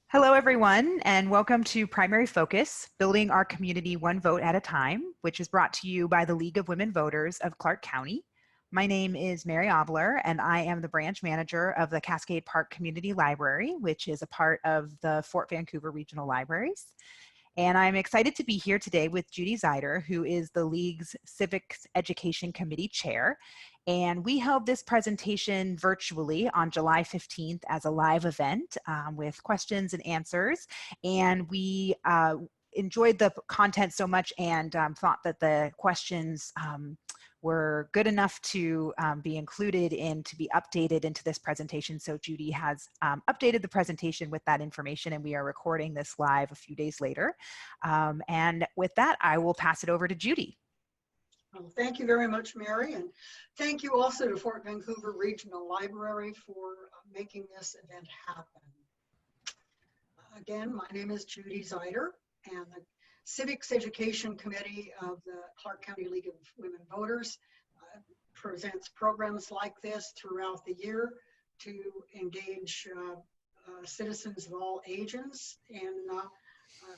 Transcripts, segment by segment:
Hello, everyone, and welcome to Primary Focus, Building Our Community One Vote at a Time, which is brought to you by the League of Women Voters of Clark County. My name is Mary Obler, and I am the branch manager of the Cascade Park Community Library, which is a part of the Fort Vancouver Regional Libraries. And I'm excited to be here today with Judy Zeider, who is the League's Civics Education Committee Chair. And we held this presentation virtually on July 15th as a live event with questions and answers. And we enjoyed the content so much and thought that the questions were good enough to be included and to be updated into this presentation. So Judy has updated the presentation with that information, and we are recording this live a few days later. And with that, I will pass it over to Judy. Well, thank you very much, Mary, and thank you also to Fort Vancouver Regional Library for making this event happen. Again, my name is Judy Zeider, and the Civics Education Committee of the Clark County League of Women Voters presents programs like this throughout the year to engage citizens of all ages in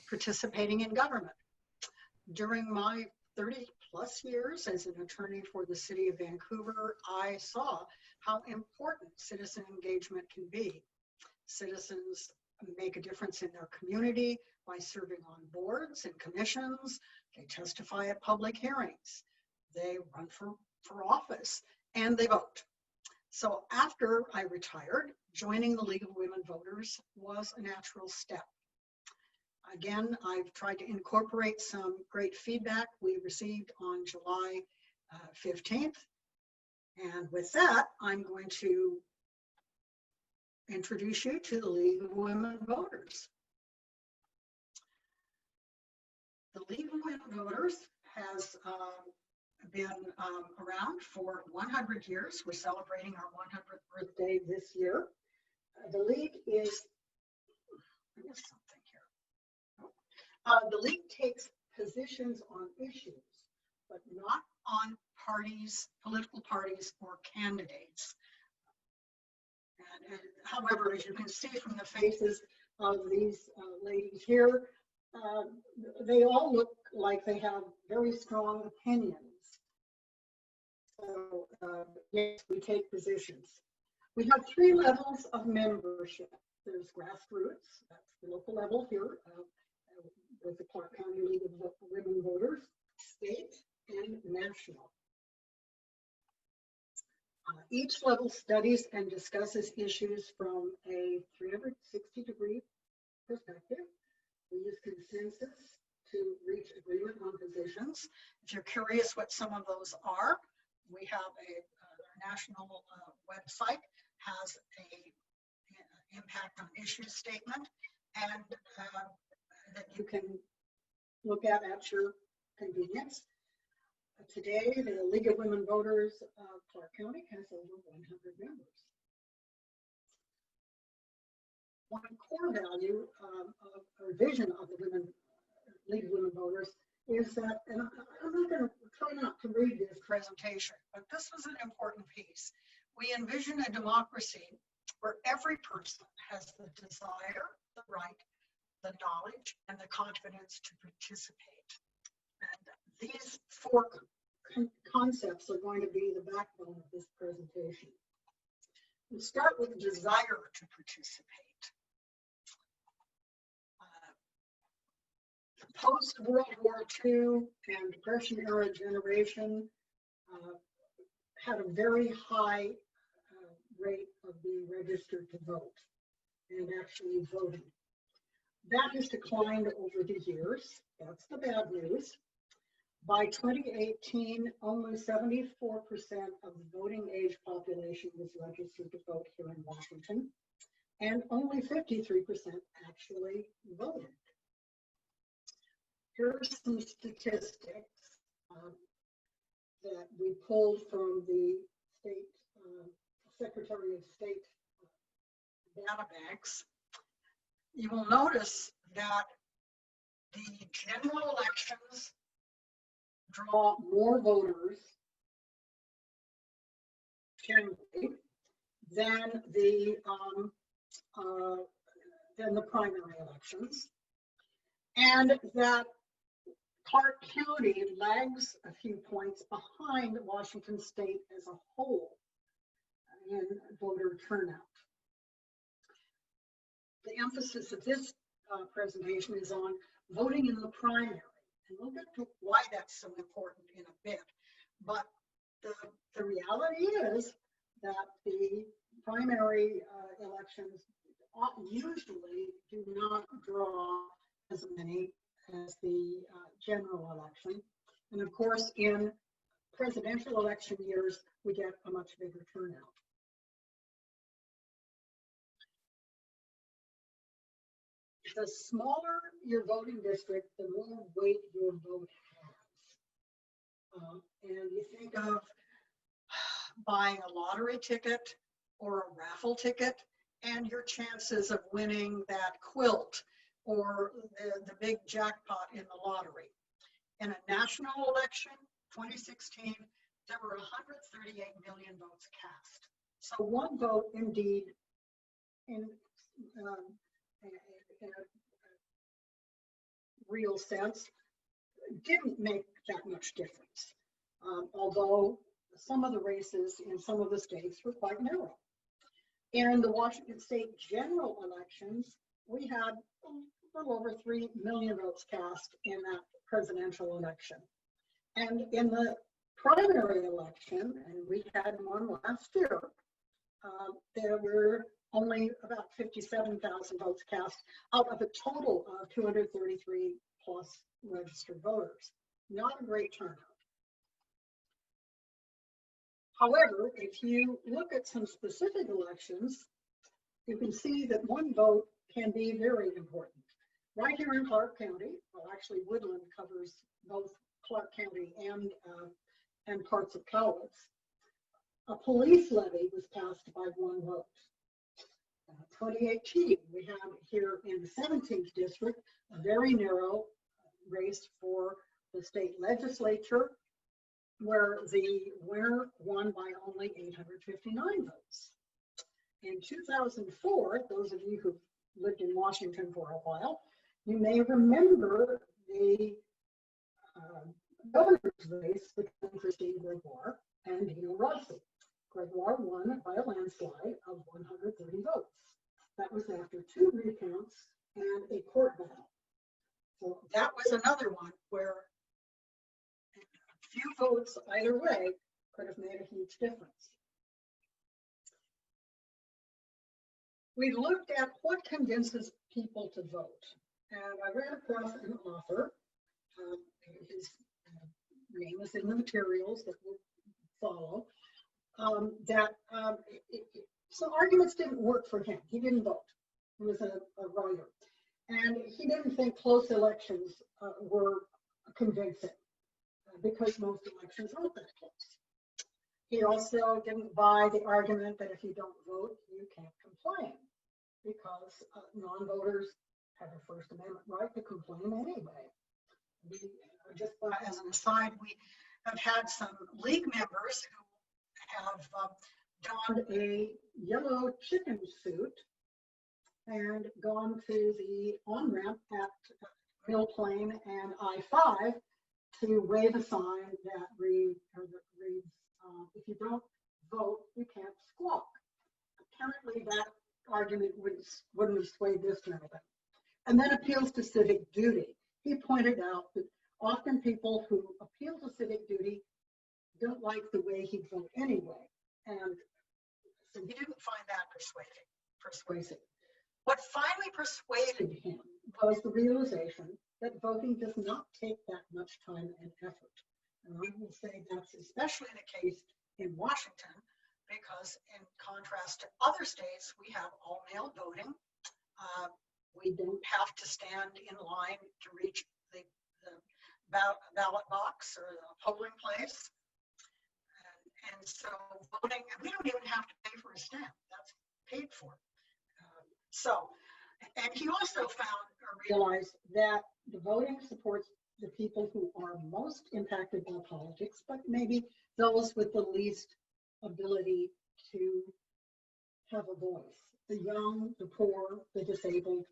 participating in government. During my 30-plus years as an attorney for the City of Vancouver, I saw how important citizen engagement can be. Citizens make a difference in their community by serving on boards and commissions. They testify at public hearings. They run for office, and they vote. So after I retired, joining the League of Women Voters was a natural step. Again, I've tried to incorporate some great feedback we received on July 15th. And with that, I'm going to introduce you to the League of Women Voters. The League of Women Voters has been around for 100 years. We're celebrating our 100th birthday this year. The League is, I missed something here. The League takes positions on issues, but not on parties, political parties, or candidates. And however, as you can see from the faces of these ladies here, they all look like they have very strong opinions. So yes, we take positions. We have 3 levels of membership. There's grassroots, that's the local level here with the Clark County League of Women Voters, state and national. Each level studies and discusses issues from a 360-degree perspective. We use consensus to reach agreement on positions. If you're curious what some of those are, we have our national website has a impact on issues statement, and that you can look at your convenience. Today, the League of Women Voters of Clark County has over 100 members. One core value or vision of the League of Women Voters is that, and I'm not going to try not to read this presentation, but this was an important piece. We envision a democracy where every person has the desire, the right, the knowledge, and the confidence to participate. And these 4 concepts are going to be the backbone of this presentation. We'll start with desire to participate. Post-World War II and Depression era generation had a very high rate of being registered to vote and actually voting. That has declined over the years. That's the bad news. By 2018, only 74% of the voting age population was registered to vote here in Washington, and only 53% actually voted. Here are some statistics that we pulled from the state Secretary of State data banks. You will notice that the general elections draw more voters generally than the in the primary elections, and that Clark County lags a few points behind Washington State as a whole in voter turnout. The emphasis of this presentation is on voting in the primary, and we'll get to why that's so important in a bit. But the reality is that the primary elections usually do not draw as many as the general election. And of course, in presidential election years, we get a much bigger turnout. The smaller your voting district, the more weight your vote has. And you think of buying a lottery ticket or a raffle ticket, and your chances of winning that quilt or the big jackpot in the lottery. In a national election, 2016, there were 138 million votes cast. So one vote, indeed, in a real sense, didn't make that much difference, although some of the races in some of the states were quite narrow. In the Washington State general elections, we had a little over 3 million votes cast in that presidential election. And in the primary election, and we had one last year, there were only about 57,000 votes cast out of a total of 233 plus registered voters. Not a great turnout. However, if you look at some specific elections, you can see that one vote can be very important. Right here in Clark County, well, actually Woodland covers both Clark County and parts of Cowlitz, a police levy was passed by one vote. 2018, we have here in the 17th district, a very narrow race for the state legislature, where the winner won by only 859 votes. In 2004, those of you who've lived in Washington for a while, you may remember the governor's race between Christine Gregoire and Dino Rossi. Gregoire won by a landslide of 130 votes. That was after 2 recounts and a court battle. So that was another one where a few votes either way could have made a huge difference. We looked at what convinces people to vote. And I ran across an author, his name is in the materials that will follow, some arguments didn't work for him. He didn't vote. He was a writer. And he didn't think close elections were convincing because most elections aren't that close. He also didn't buy the argument that if you don't vote, you can't complain because non-voters have a First Amendment right to complain anyway. Just as an aside, we have had some league members who have donned a yellow chicken suit and gone to the on-ramp at Mill Plain and I-5 to wave a sign that reads, if you don't vote, you can't squawk. Apparently that argument wouldn't have swayed this gentleman. And then appeals to civic duty. He pointed out that often people who appeal to civic duty don't like the way he'd vote anyway. And so he didn't find that persuasive. What finally persuaded him was the realization that voting does not take that much time and effort. And I will say that's especially the case in Washington, because in contrast to other states, we have all-mail voting. We don't have to stand in line to reach the ballot box or the polling place. And so voting, we don't even have to pay for a stamp. That's paid for. And he also realized that the voting supports the people who are most impacted by politics, but maybe those with the least ability to have a voice. The young, the poor, the disabled,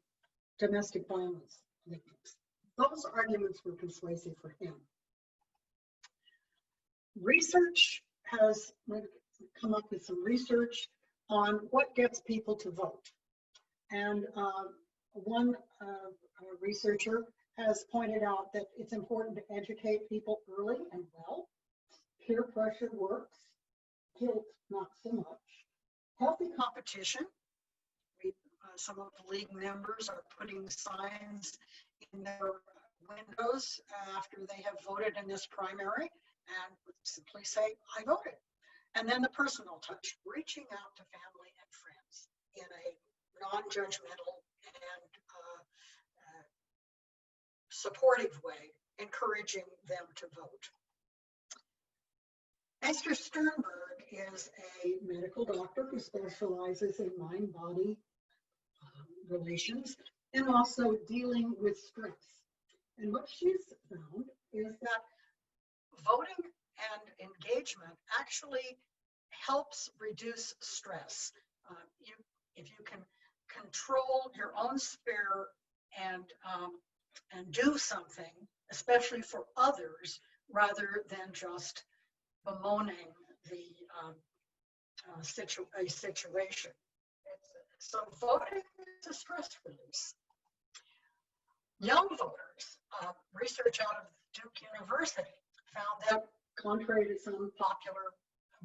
domestic violence victims. Those arguments were persuasive for him. Research has come up with some research on what gets people to vote. And one researcher has pointed out that it's important to educate people early and well. Peer pressure works, guilt not so much. Healthy competition. Some of the league members are putting signs in their windows after they have voted in this primary and simply say, I voted. And then the personal touch, reaching out to family and friends in a non-judgmental and supportive way, encouraging them to vote. Esther Sternberg is a medical doctor who specializes in mind-body relations and also dealing with stress. And what she's found is that voting and engagement actually helps reduce stress. If you can control your own sphere and do something, especially for others, rather than just bemoaning the situation. So voting is a stress release. Young voters, research out of Duke University found that, contrary to some popular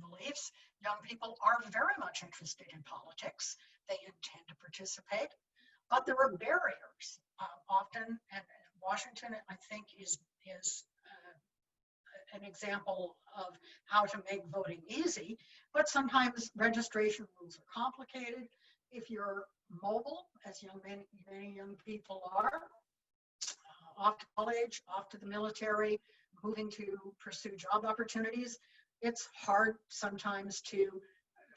beliefs, young people are very much interested in politics. They intend to participate, but there are barriers. Often, and Washington, I think, is an example of how to make voting easy, but sometimes registration rules are complicated. If you're mobile, as many young people are, off to college, off to the military, moving to pursue job opportunities, it's hard sometimes to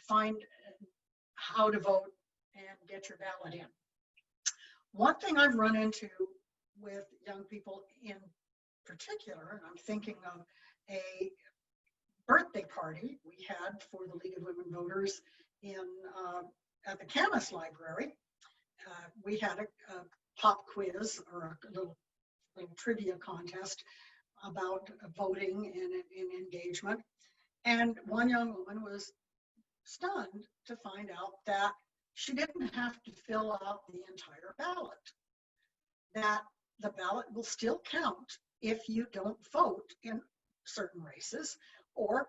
find how to vote and get your ballot in. One thing I've run into with young people in particular, and I'm thinking of a birthday party we had for the League of Women Voters at the Camas Library. We had a pop quiz or a little trivia contest about voting and engagement. And one young woman was stunned to find out that she didn't have to fill out the entire ballot, that the ballot will still count if you don't vote in certain races or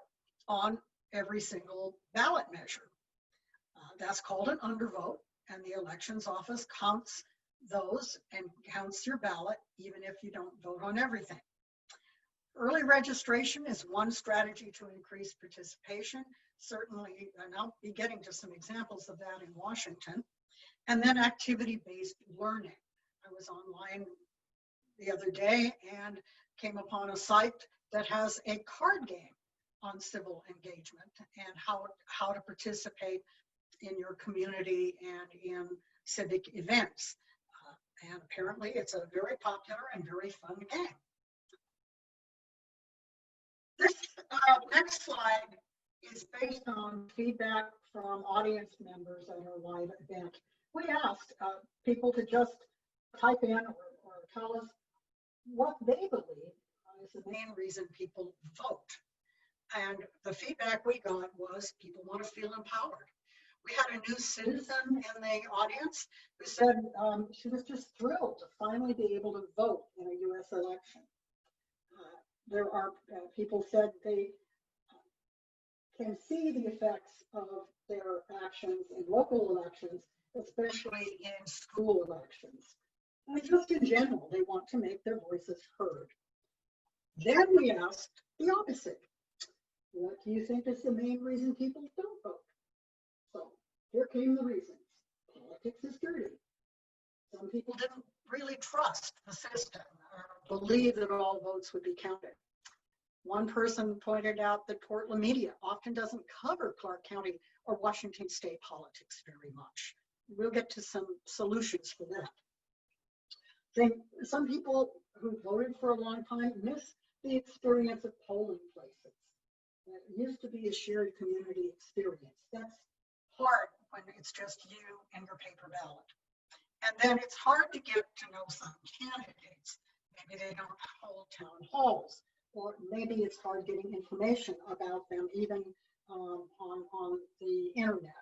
on every single ballot measure. That's called an undervote, and the elections office counts those and counts your ballot even if you don't vote on everything. Early registration is one strategy to increase participation. Certainly, and I'll be getting to some examples of that in Washington. And then activity-based learning. I was online the other day and came upon a site that has a card game on civil engagement and how to participate in your community and in civic events. And apparently it's a very popular and very fun game. This next slide is based on feedback from audience members at our live event. We asked people to just type in or tell us what they believe is the main reason people vote. And the feedback we got was people want to feel empowered. We had a new citizen in the audience who said she was just thrilled to finally be able to vote in a U.S. election. There are people said they can see the effects of their actions in local elections, especially in school elections. And just in general, they want to make their voices heard. Then we asked the opposite. What do you think is the main reason people don't vote? So here came the reasons. Politics is dirty. Some people didn't really trust the system or believe that all votes would be counted. One person pointed out that Portland media often doesn't cover Clark County or Washington state politics very much. We'll get to some solutions for that. Some people who voted for a long time miss the experience of polling places. It used to be a shared community experience. That's hard when it's just you and your paper ballot. And then it's hard to get to know some candidates. Maybe they don't hold town halls, or maybe it's hard getting information about them even on the internet.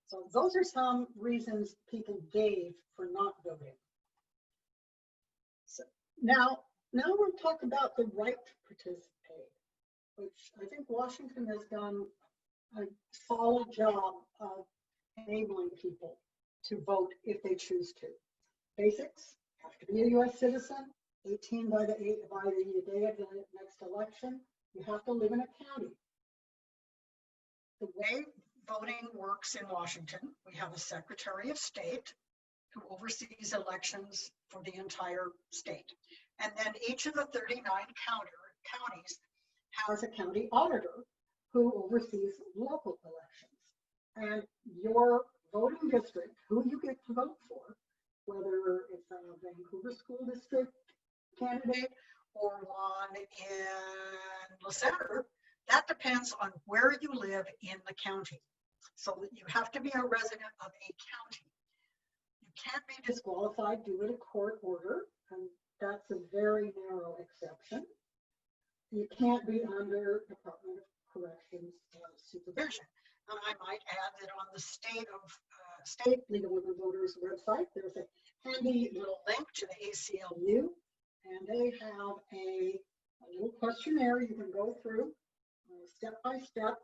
So those are some reasons people gave for not voting. So now we'll talk about the right to participate, which I think Washington has done a solid job of enabling people to vote if they choose to. Basics: have to be a U.S. citizen, 18 by the day of the next election. You have to live in a county. The way voting works in Washington, we have a Secretary of State who oversees elections for the entire state. And then each of the 39 counties has a county auditor who oversees local elections. And your voting district, who you get to vote for, whether it's a Vancouver School District candidate or one in LaSalle, that depends on where you live in the county. So you have to be a resident of a county. You can't be disqualified due to court order, and that's a very narrow exception. You can't be under Department of Corrections supervision. And I might add that on the State League of Women Voters website, there's a handy little link to the ACLU, and they have a little questionnaire you can go through step by step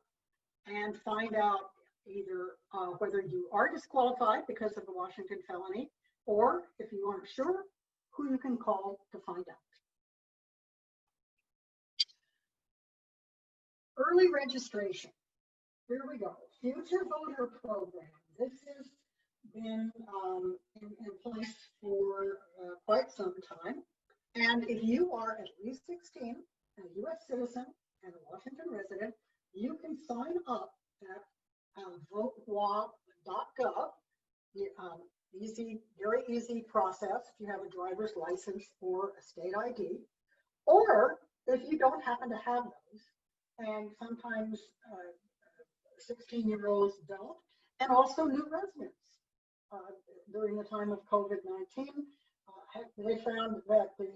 and find out either whether you are disqualified because of the Washington felony, or if you aren't sure, who you can call to find out. Early registration. Here we go. Future Voter Program. This has been in place for quite some time. And if you are at least 16, a U.S. citizen, and a Washington resident, you can sign up at votewa.gov. Easy, very easy process if you have a driver's license or a state ID. Or if you don't happen to have those, and sometimes 16-year-olds don't, and also new residents. During the time of COVID-19, they found that the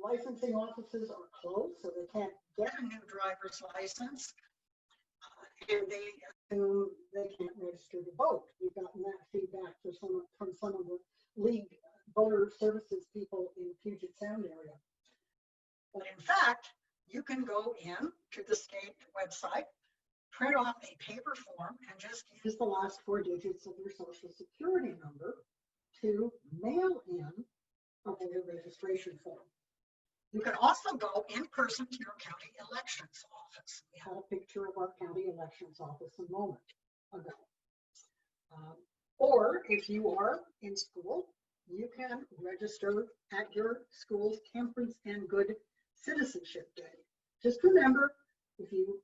licensing offices are closed, so they can't get a new driver's license, and they assume they can't register to vote. We've gotten that feedback from some of the League Voter Services people in Puget Sound area. But in fact, you can go in to the state website, print off a paper form, and just use the last 4 digits of your Social Security number to mail in a voter registration form. You can also go in person to your county elections office. We had a picture of our county elections office a moment ago. Or if you are in school, you can register at your school's Temperance and Good Citizenship Day. Just remember, if you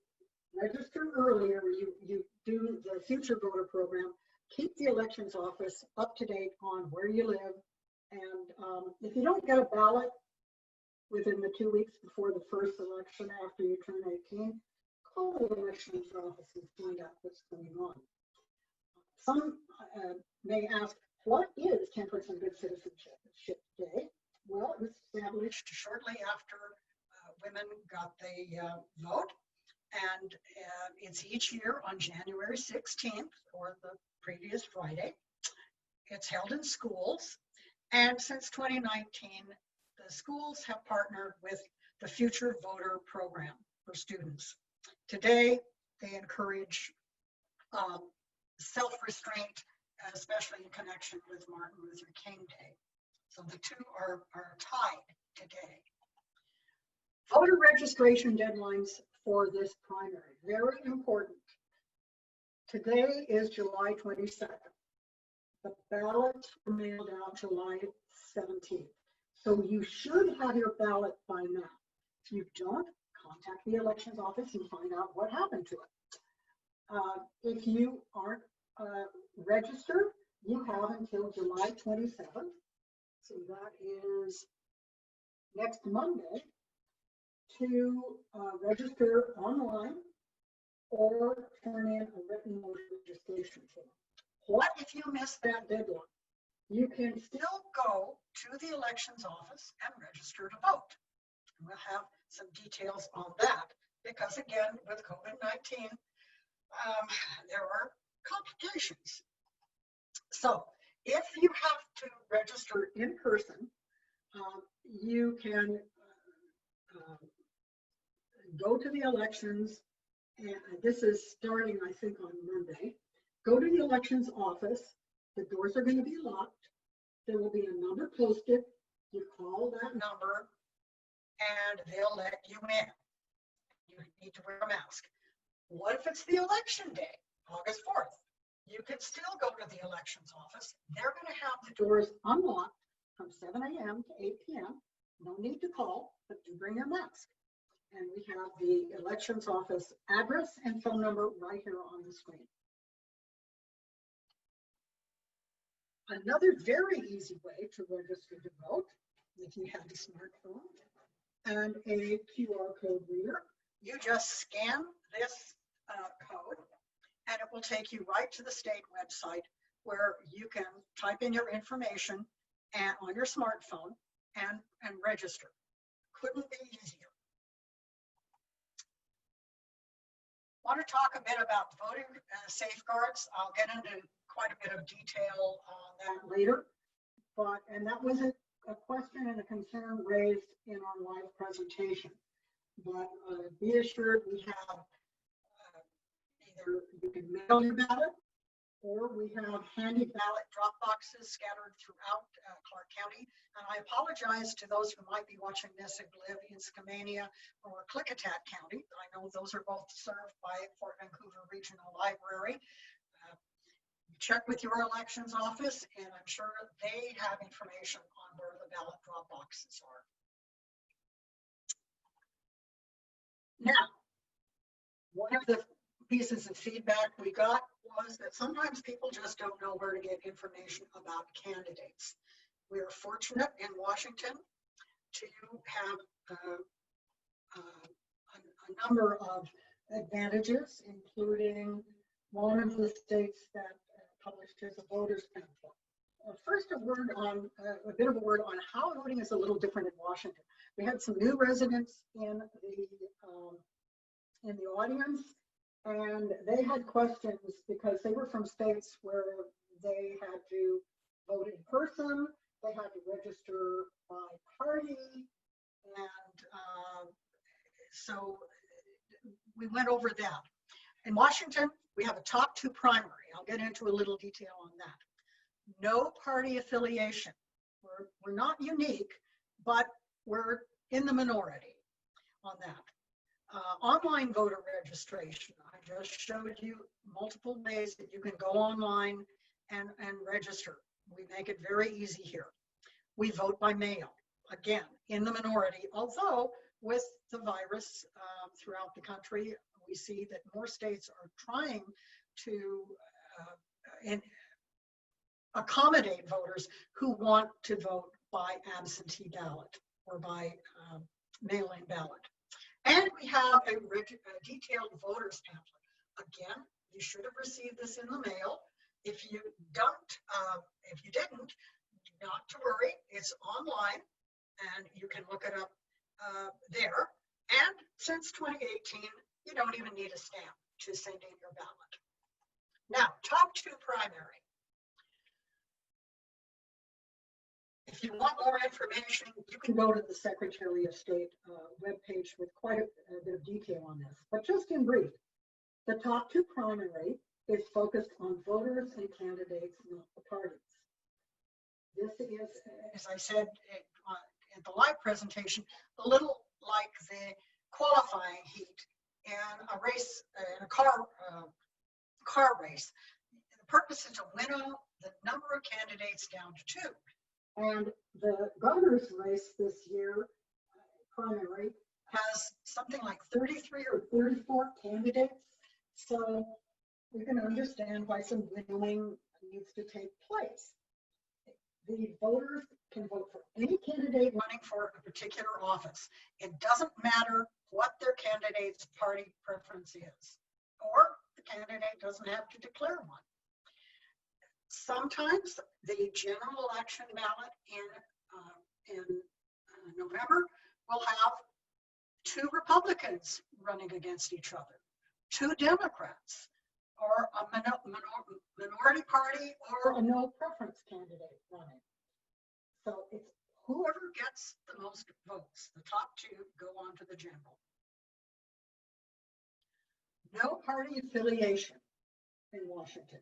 register earlier, you do the Future Voter Program, keep the elections office up to date on where you live. And if you don't get a ballot within the 2 weeks before the first election after you turn 18, call the elections office and find out what's going on. Some may ask, what is Temperance and Good Citizenship Day? Well, it was established shortly after women got the vote, and it's each year on January 16th or the previous Friday. It's held in schools, and since 2019, the schools have partnered with the Future Voter Program for students. Today, they encourage self-restraint, especially in connection with Martin Luther King Day. So the two are tied today. Voter registration deadlines for this primary, very important. Today is July 22nd. The ballots were mailed out July 17th. So you should have your ballot by now. If you don't, contact the elections office and find out what happened to it. If you aren't registered, you have until July 27th. So that is next Monday to register online or turn in a written registration form. What if you missed that deadline? you can still go to the elections office and register to vote. And we'll have some details on that because, again, with COVID-19, there are complications. So if you have to register in person, you can go to the elections, and this is starting, I think, on Monday. Go to the elections office. The doors are going to be locked. There will be a number posted. You call that number, and they'll let you in. You need to wear a mask. What if it's the election day, August 4th? You can still go to the elections office. They're going to have the doors unlocked from 7 a.m. to 8 p.m. No need to call, but do bring your mask. And we have the elections office address and phone number right here on the screen. Another very easy way to register to vote, if you have a smartphone and a QR code reader, you just scan this code and it will take you right to the state website where you can type in your information and on your smartphone and register. Couldn't be easier. Want to talk a bit about voting safeguards. I'll get into quite a bit of detail on that later, and that was a question and a concern raised in our live presentation. But be assured we have either you can mail your ballot or we have handy ballot drop boxes scattered throughout Clark County. And I apologize to those who might be watching this and live in Skamania or Klickitat County. I know those are both served by Fort Vancouver Regional Library. Check with your elections office, and I'm sure they have information on where the ballot drop boxes are. Now, one of the pieces of feedback we got was that sometimes people just don't know where to get information about candidates. We are fortunate in Washington to have a number of advantages, including one of the states that published as a voters pamphlet. First, a bit of a word on how voting is a little different in Washington. We had some new residents in the audience, and they had questions because they were from states where they had to vote in person, they had to register by party, and so we went over that. In Washington, we have a top 2 primary. I'll get into a little detail on that. No party affiliation. We're not unique, but we're in the minority on that. Online voter registration. I just showed you multiple ways that you can go online and register. We make it very easy here. We vote by mail. Again, in the minority, although with the virus throughout the country, we see that more states are trying to accommodate voters who want to vote by absentee ballot or by mail-in ballot. And we have a detailed voters pamphlet. Again, you should have received this in the mail. If you didn't, not to worry, it's online and you can look it up there. And since 2018, you don't even need a stamp to send in your ballot. Now, top 2 primary. If you want more information, you can go to the Secretary of State webpage with quite a bit of detail on this. But just in brief, the top 2 primary is focused on voters and candidates, not the parties. This is, as I said in the live presentation, a little like the qualifying heat in a race, in a car race. The purpose is to winnow the number of candidates down to 2. And the governor's race this year, primary, has something like 33 or 34 candidates. So we can understand why some winnowing needs to take place. The voters can vote for any candidate running for a particular office. It doesn't matter what their candidate's party preference is, or the candidate doesn't have to declare one. Sometimes the general election ballot in November will have 2 Republicans running against each other, 2 Democrats, or a minority party or a no preference candidate running. So it's whoever gets the most votes, the top 2 go on to the general. No party affiliation in Washington.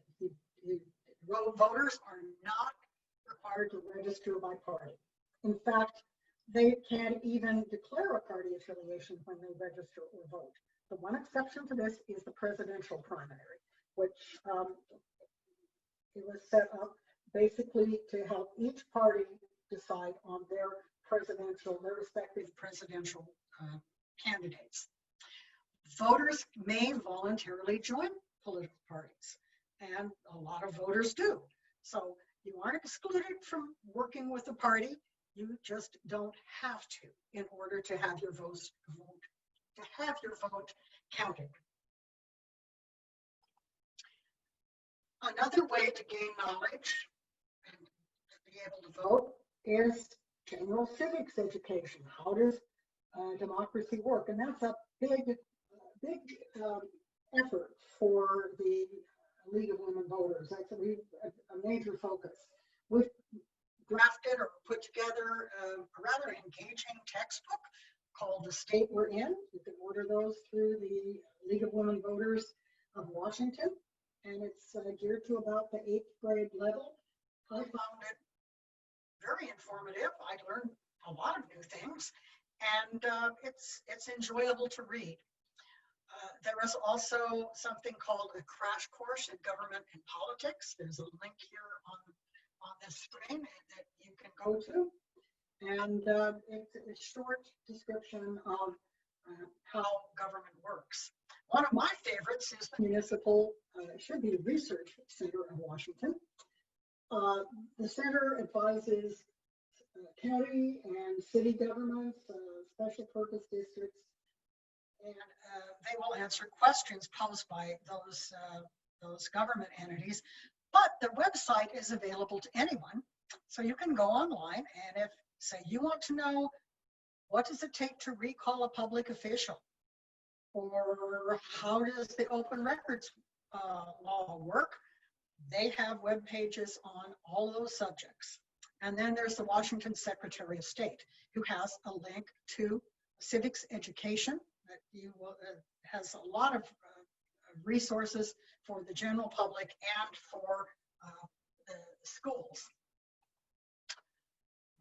Voters are not required to register by party. In fact, they can't even declare a party affiliation when they register or vote. The one exception to this is the presidential primary, which it was set up basically to help each party decide on their respective presidential candidates. Voters may voluntarily join political parties, and a lot of voters do. So you aren't excluded from working with a party. You just don't have to in order to have your vote counted. Another way to gain knowledge and to be able to vote is general civics education. How does democracy work? And that's a big effort for the League of Women Voters. That's a major focus. We've drafted or put together a rather engaging textbook called The State We're In. You can order those through the League of Women Voters of Washington, and it's geared to about the 8th grade level. I found it very informative. I learned a lot of new things, and it's enjoyable to read. There is also something called a crash course in government and politics. There's a link here on this screen that you can go to. And it's a short description of how government works. One of my favorites is the Municipal, should be the Research Center of Washington. The center advises county and city governments, special purpose districts, and they will answer questions posed by those government entities. But their website is available to anyone, so you can go online, and if, say, you want to know what does it take to recall a public official, or how does the open records law work, they have web pages on all those subjects. And then there's the Washington Secretary of State, who has a link to civics education that has a lot of resources for the general public and for the schools.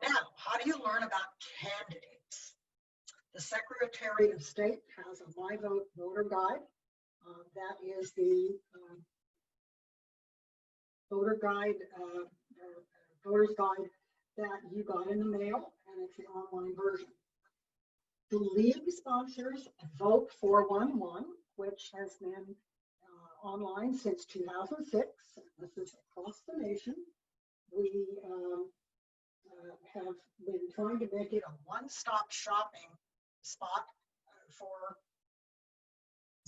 Now, how do you learn about candidates? The Secretary of State has a My Vote voter guide. That is the voter's guide that you got in the mail, and it's the online version. The league sponsors Vote 411, which has been online since 2006. This is across the nation. We have been trying to make it a one-stop shopping spot for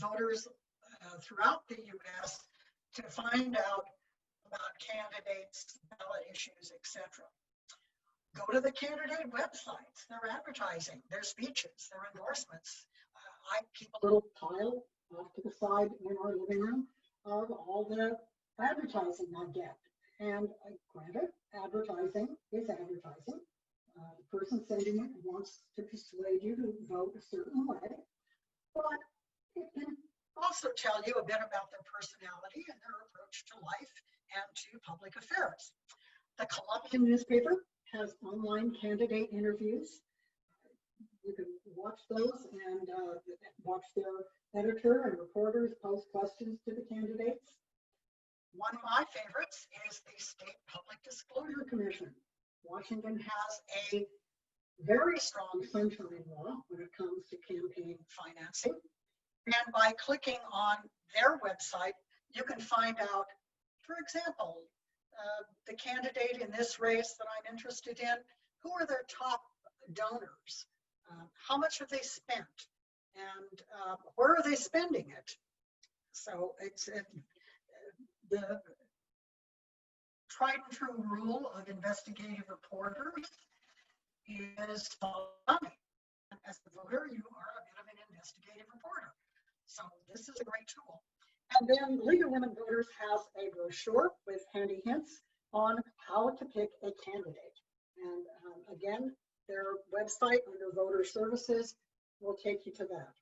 voters throughout the U.S. to find out about candidates, ballot issues, etc. Go to the candidate websites, their advertising, their speeches, their endorsements. I keep a little pile off to the side in our living room of all the advertising I get. And granted, advertising is advertising. The person sending it wants to persuade you to vote a certain way, but it can also tell you a bit about their personality and their approach to life and to public affairs. The Columbian newspaper has online candidate interviews. You can watch those and watch their editor and reporters pose questions to the candidates. One of my favorites is the State Public Disclosure Commission. Washington has a very strong sunshine law when it comes to campaign financing. And by clicking on their website, you can find out, for example, the candidate in this race that I'm interested in, who are their top donors? How much have they spent? And where are they spending it? So it's tried and true rule of investigative reporters is follow money. As a voter, you are a bit of an investigative reporter. So this is a great tool. And then League of Women Voters has a brochure with handy hints on how to pick a candidate. And again, their website under Voter Services will take you to that.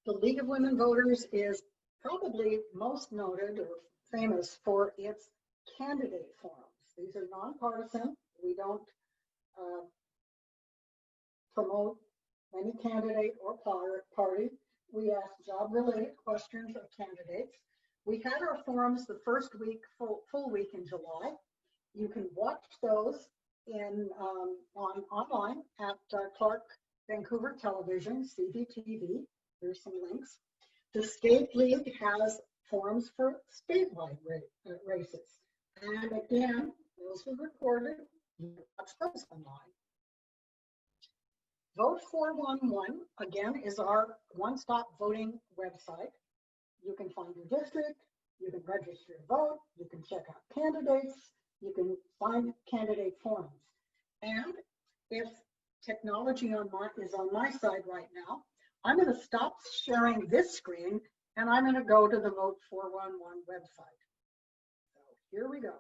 The League of Women Voters is probably most noted or famous for its candidate forums. These are nonpartisan. We don't promote any candidate or party. We ask job-related questions of candidates. We had our forums the first week, full week in July. You can watch those online at Clark Vancouver Television, CVTV. There's some links. The State League has forums for statewide races. And again, those were recorded. You can watch those online. Vote 411, again, is our one-stop voting website. You can find your district, you can register your vote, you can check out candidates, you can find candidate forums. And if technology is on my side right now, I'm going to stop sharing this screen and I'm going to go to the Vote 411 website. So here we go.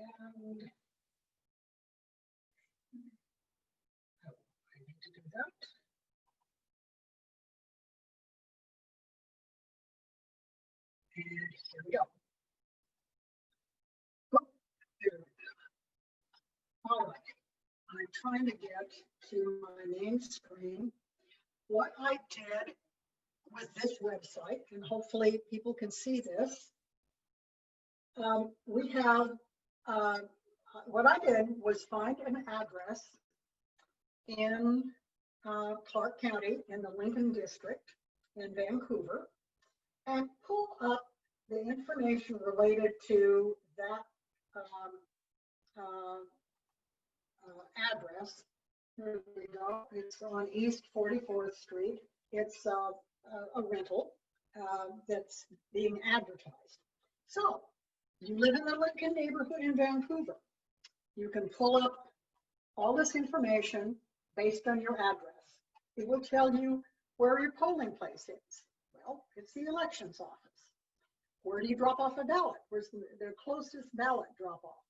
And I need to do that. And here we go. All right, I'm trying to get to my main screen. What I did with this website, and hopefully people can see this, we have, what I did was find an address in Clark County in the Lincoln District in Vancouver and pull up the information related to that address. Here we go. It's on East 44th Street. It's a rental that's being advertised. So you live in the Lincoln neighborhood in Vancouver. You can pull up all this information based on your address. It will tell you where your polling place is. Well, it's the elections office. Where do you drop off a ballot? Where's the closest ballot drop off?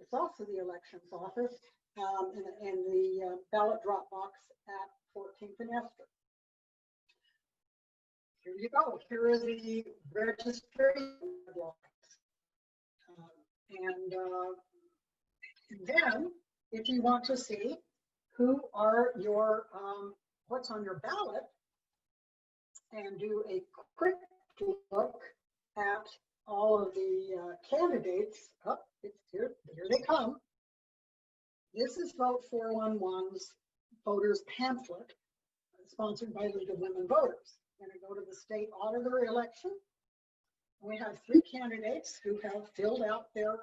It's also the elections office and the ballot drop box at 14th and Esther. Here you go. Here is the registration box. And then if you want to see who are your, what's on your ballot and do a quick look at all of the candidates, oh, it's here they come. This is Vote 411's voters pamphlet, sponsored by League of Women Voters. I'm going to go to the state auditor election. We have 3 candidates who have filled out their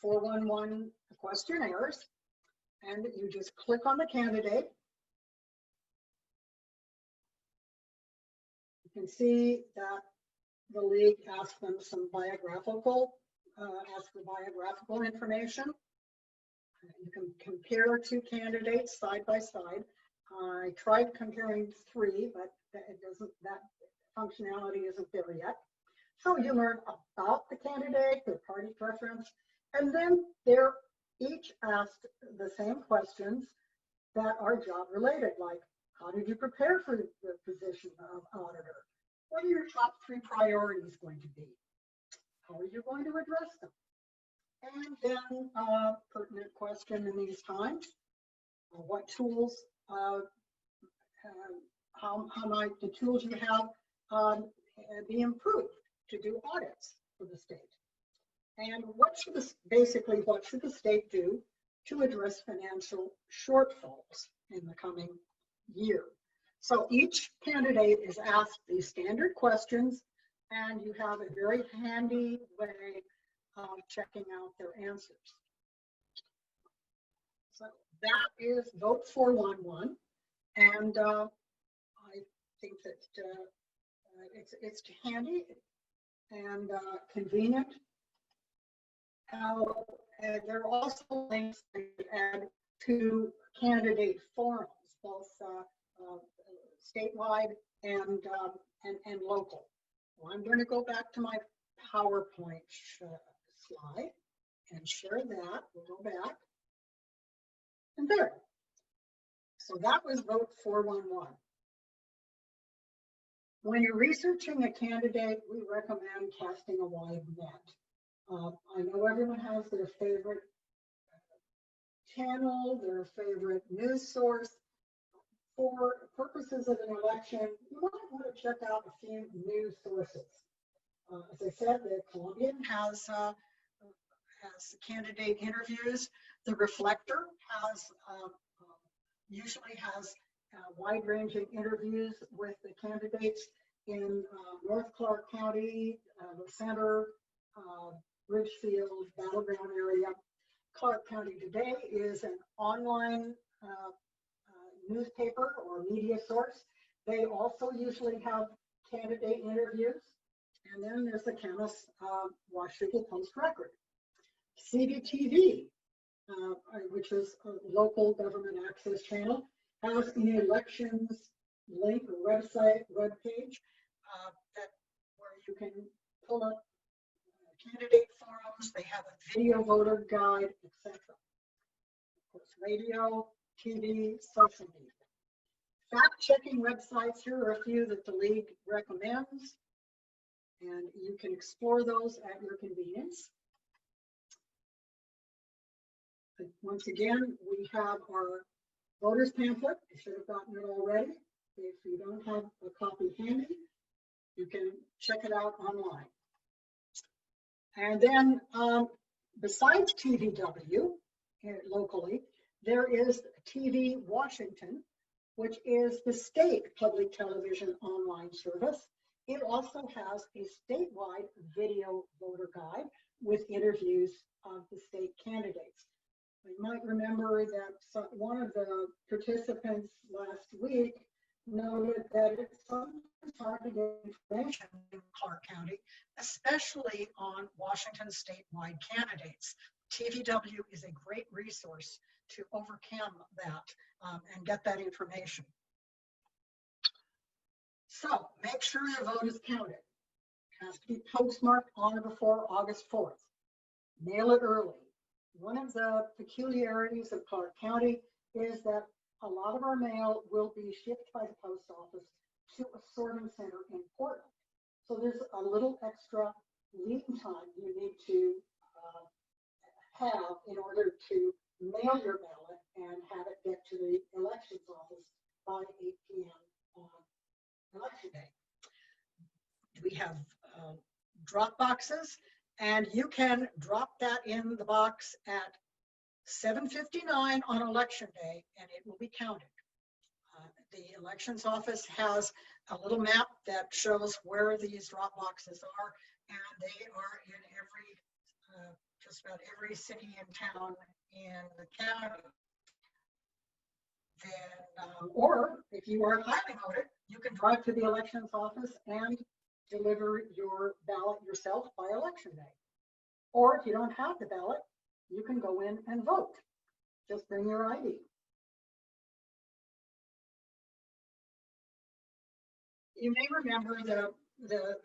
411 questionnaires, and you just click on the candidate. You can see that the league asked them some biographical, information. You can compare 2 candidates side by side. I tried comparing 3, but that functionality isn't there yet. So you learn about the candidate, their party preference, and then they're each asked the same questions that are job related, like how did you prepare for the position of auditor? What are your top 3 priorities going to be? How are you going to address them? And then a pertinent question in these times, what tools, how might the tools you have be improved to do audits for the state? And what should the state do to address financial shortfalls in the coming year? So each candidate is asked these standard questions, and you have a very handy way of checking out their answers. So that is Vote 411, and I think that it's handy and convenient. There are also links to add to candidate forums, both statewide and local. Well, I'm going to go back to my PowerPoint slide and share that. We'll go back. And there. So that was Vote 411. When you're researching a candidate, we recommend casting a wide net. I know everyone has their favorite channel, their favorite news source. For purposes of an election, you might want to check out a few news sources. As I said, the Columbian has candidate interviews. The Reflector usually has wide-ranging interviews with the candidates in North Clark County, the center, Ridgefield, Battleground area. Clark County Today is an online newspaper or media source. They also usually have candidate interviews. And then there's the Camas Washington Post Record. CBTV, which is a local government access channel, has an elections link or webpage where you can pull up candidate forums. They have a video voter guide, etc. Of course, radio, TV, social media. Fact-checking websites, here are a few that the League recommends, and you can explore those at your convenience. But once again, we have our voters pamphlet. You should have gotten it already. If you don't have a copy handy, you can check it out online. And then besides TVW locally, there is TV Washington, which is the state public television online service. It also has a statewide video voter guide with interviews of the state candidates. You might remember that one of the participants last week noted that it's sometimes hard to get information in Clark County, especially on Washington statewide candidates. TVW is a great resource to overcome that and get that information. So make sure your vote is counted. It has to be postmarked on or before August 4th. Mail it early. One of the peculiarities of Clark County is that a lot of our mail will be shipped by the post office to a sorting center in Portland. So there's a little extra lead time you need to have in order to mail your ballot and have it get to the elections office by 8 p.m. on election day. We have drop boxes, and you can drop that in the box at 7:59 on election day, and it will be counted. The elections office has a little map that shows where these drop boxes are, and they are in every, just about every city and town in the county. Then, or if you are highly voted, you can drive to the elections office and deliver your ballot yourself by election day. Or if you don't have the ballot, you can go in and vote. Just bring your ID. You may remember the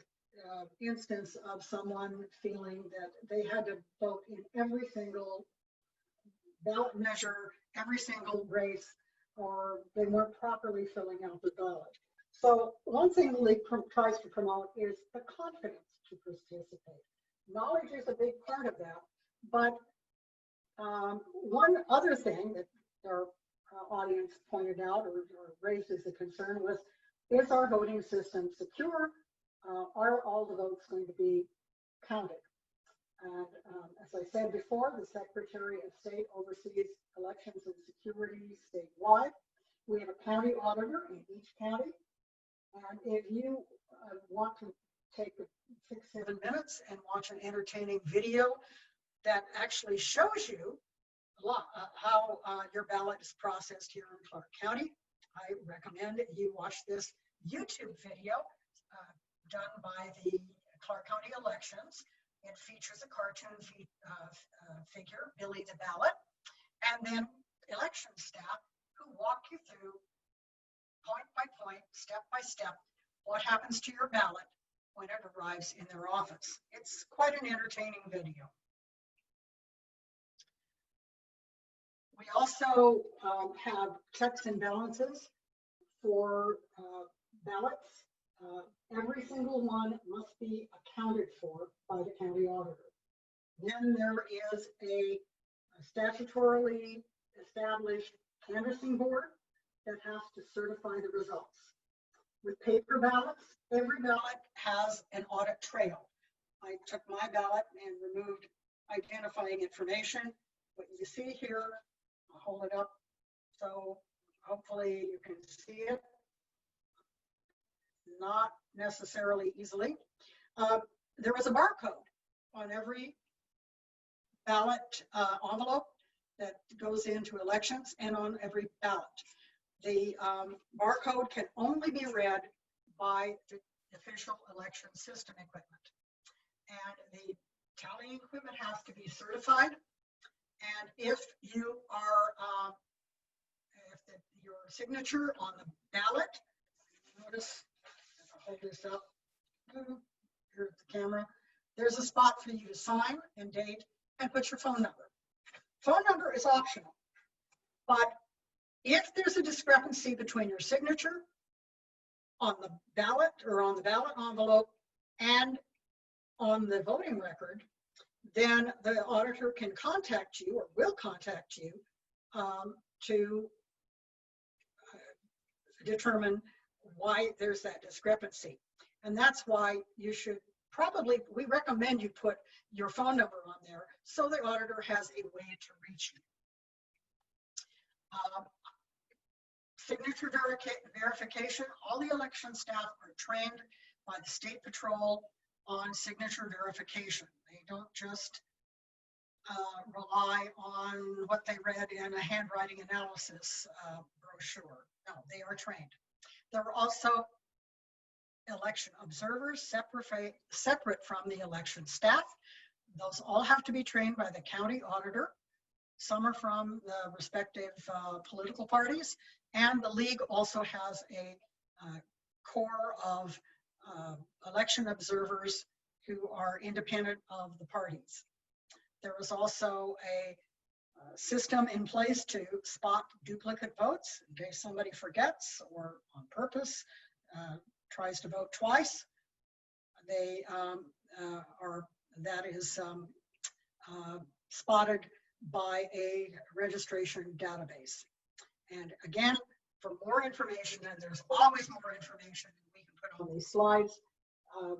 instance of someone feeling that they had to vote in every single ballot measure, every single race, or they weren't properly filling out the ballot. So one thing the League tries to promote is the confidence to participate. Knowledge is a big part of that, but one other thing that our audience pointed out or raised as a concern was, is our voting system secure? Are all the votes going to be counted? And as I said before, the Secretary of State oversees elections and security statewide. We have a county auditor in each county. And if you want to take 6-7 minutes and watch an entertaining video that actually shows you your ballot is processed here in Clark County. I recommend you watch this YouTube video done by the Clark County elections. It features a cartoon figure, Billy the Ballot, and then election staff who walk you through point by point, step by step, what happens to your ballot when it arrives in their office. It's quite an entertaining video. We also have checks and balances for ballots. Every single one must be accounted for by the county auditor. Then there is a statutorily established canvassing board that has to certify the results. With paper ballots, every ballot has an audit trail. I took my ballot and removed identifying information. What you see here, I'll hold it up so hopefully you can see it. Not necessarily easily. There was a barcode on every ballot envelope that goes into elections and on every ballot. The barcode can only be read by the official election system equipment. And the tallying equipment has to be certified. And if you are, your signature on the ballot, notice, I'll hold this up, here's the camera, there's a spot for you to sign and date and put your phone number. Phone number is optional, but if there's a discrepancy between your signature on the ballot or on the ballot envelope and on the voting record, then the auditor can contact you or will contact you to determine why there's that discrepancy. And that's why you should probably, we recommend you put your phone number on there so the auditor has a way to reach you. Signature verification, all the election staff are trained by the State Patrol on signature verification. They don't just rely on what they read in a handwriting analysis brochure. No, they are trained. There are also election observers separate from the election staff. Those all have to be trained by the county auditor. Some are from the respective political parties, and the league also has a core of election observers who are independent of the parties. There is also a system in place to spot duplicate votes in case somebody forgets or on purpose tries to vote twice. They that is spotted by a registration database. And again, for more information, and there's always more information we can put on these slides,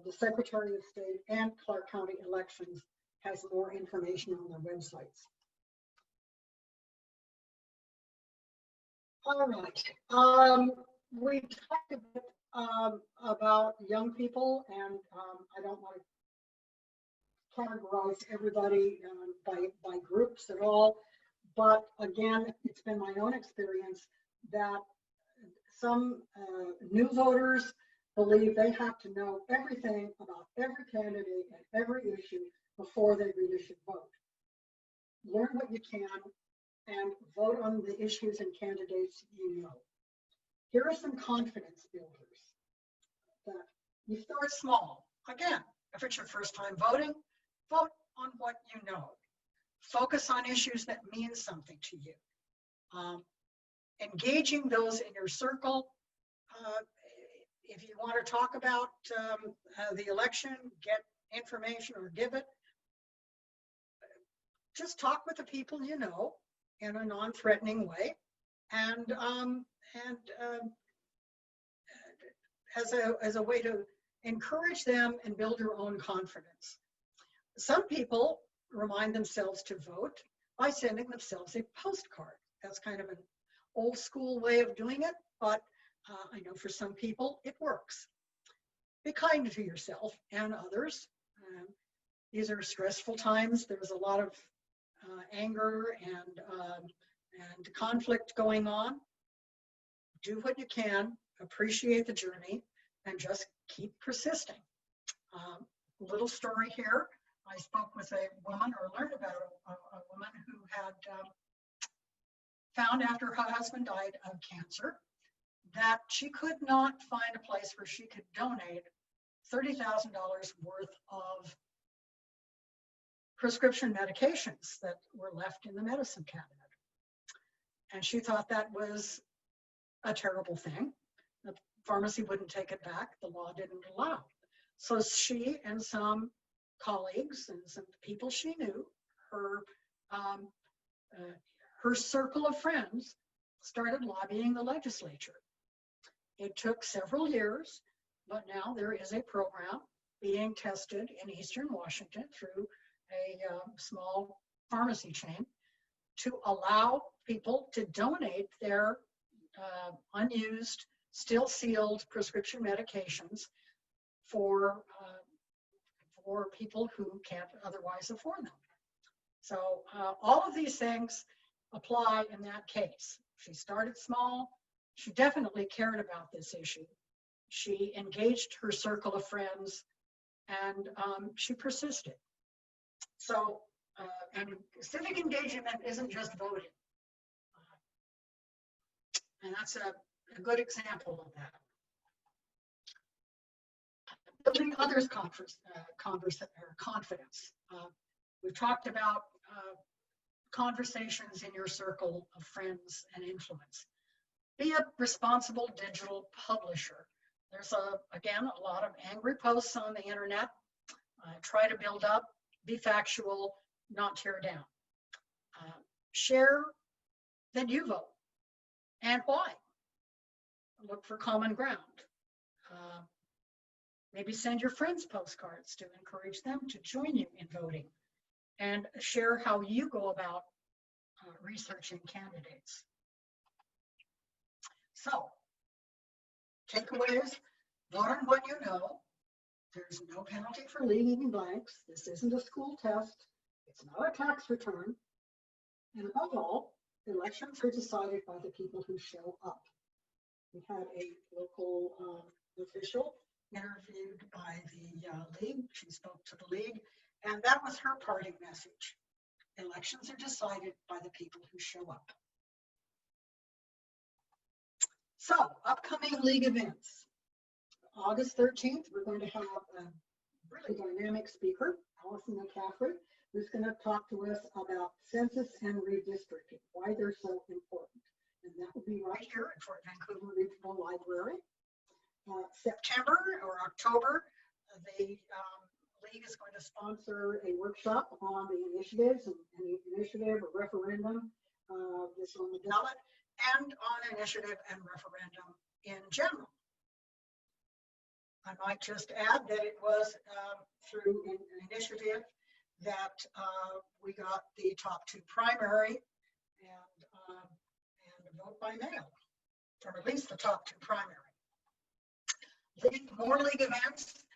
the Secretary of State and Clark County Elections has more information on their websites. All right, we talked a bit about young people, and I don't want to categorize everybody by groups at all, but again, it's been my own experience that some new voters believe they have to know everything about every candidate and every issue before they really should vote. Learn what you can and vote on the issues and candidates you know. Here are some confidence builders. That you start small. Again, if it's your first time voting, vote on what you know. Focus on issues that mean something to you. Engaging those in your circle. If you want to talk about the election, get information or give it, just talk with the people you know in a non-threatening way, and as a way to encourage them and build your own confidence. Some people remind themselves to vote by sending themselves a postcard. That's kind of an old school way of doing it, but I know for some people it works. Be kind to yourself and others. These are stressful times. There's a lot of anger and conflict going on, do what you can, appreciate the journey, and just keep persisting. Little story here. I spoke with a woman, or learned about a woman who had found after her husband died of cancer that she could not find a place where she could donate $30,000 worth of prescription medications that were left in the medicine cabinet. And she thought that was a terrible thing. The pharmacy wouldn't take it back. The law didn't allow. So she and some colleagues and some people she knew, her circle of friends, started lobbying the legislature. It took several years, but now there is a program being tested in Eastern Washington through a small pharmacy chain to allow people to donate their unused, still sealed prescription medications for people who can't otherwise afford them. So all of these things apply in that case. She started small. She definitely cared about this issue. She engaged her circle of friends, and she persisted. So, and civic engagement isn't just voting. And that's a good example of that. Building others' confidence. We've talked about conversations in your circle of friends and influence. Be a responsible digital publisher. There's, again, a lot of angry posts on the internet. Try to build up, be factual, not tear down. Share that you vote and why. Look for common ground. Maybe send your friends postcards to encourage them to join you in voting, and share how you go about researching candidates. So, takeaways: vote on what you know. There's no penalty for leaving blanks. This isn't a school test. It's not a tax return. And above all, elections are decided by the people who show up. We had a local official interviewed by the league. She spoke to the league, and that was her parting message. Elections are decided by the people who show up. So, upcoming league events. August 13th, we're going to have a really dynamic speaker, Allison McCaffrey, who's going to talk to us about census and redistricting, why they're so important. And that will be right here at Fort Vancouver Regional Library. September or October, the league is going to sponsor a workshop on the initiatives and the initiative or referendum that's on the ballot, and on initiative and referendum in general. I might just add that it was through an initiative that we got the top 2 primary and vote by mail, or at least the top 2 primary. More league events.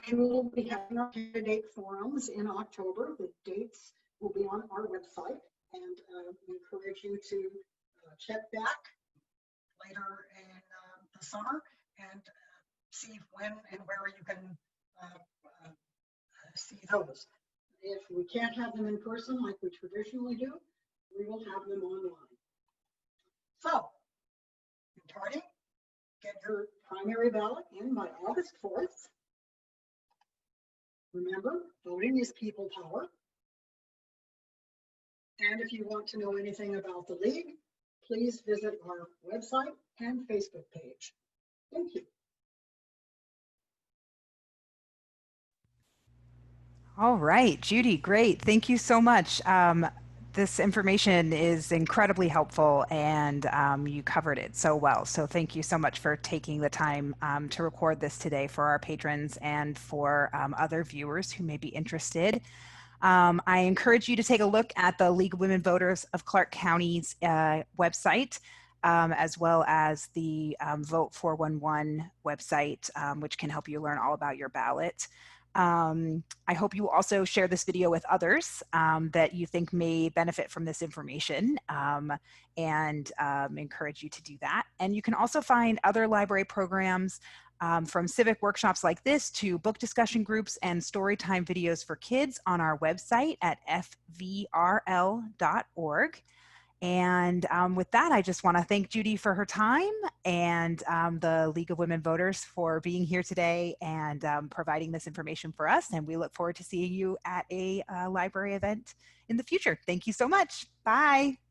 We will be having our candidate forums in October. The dates will be on our website, and we encourage you to check back later in the summer and see when and where you can see those. If we can't have them in person like we traditionally do, we will have them online. So, in parting, get your primary ballot in by August 4th. Remember, voting is people power. And if you want to know anything about the league, please visit our website and Facebook page. Thank you. All right, Judy, great. Thank you so much. This information is incredibly helpful, and you covered it so well. So thank you so much for taking the time to record this today for our patrons and for other viewers who may be interested. I encourage you to take a look at the League of Women Voters of Clark County's website, as well as the Vote 411 website, which can help you learn all about your ballot. I hope you also share this video with others that you think may benefit from this information, and encourage you to do that. And you can also find other library programs, from civic workshops like this to book discussion groups and storytime videos for kids on our website at fvrl.org. And with that, I just want to thank Judy for her time, and the League of Women Voters for being here today and providing this information for us. And we look forward to seeing you at a library event in the future. Thank you so much. Bye.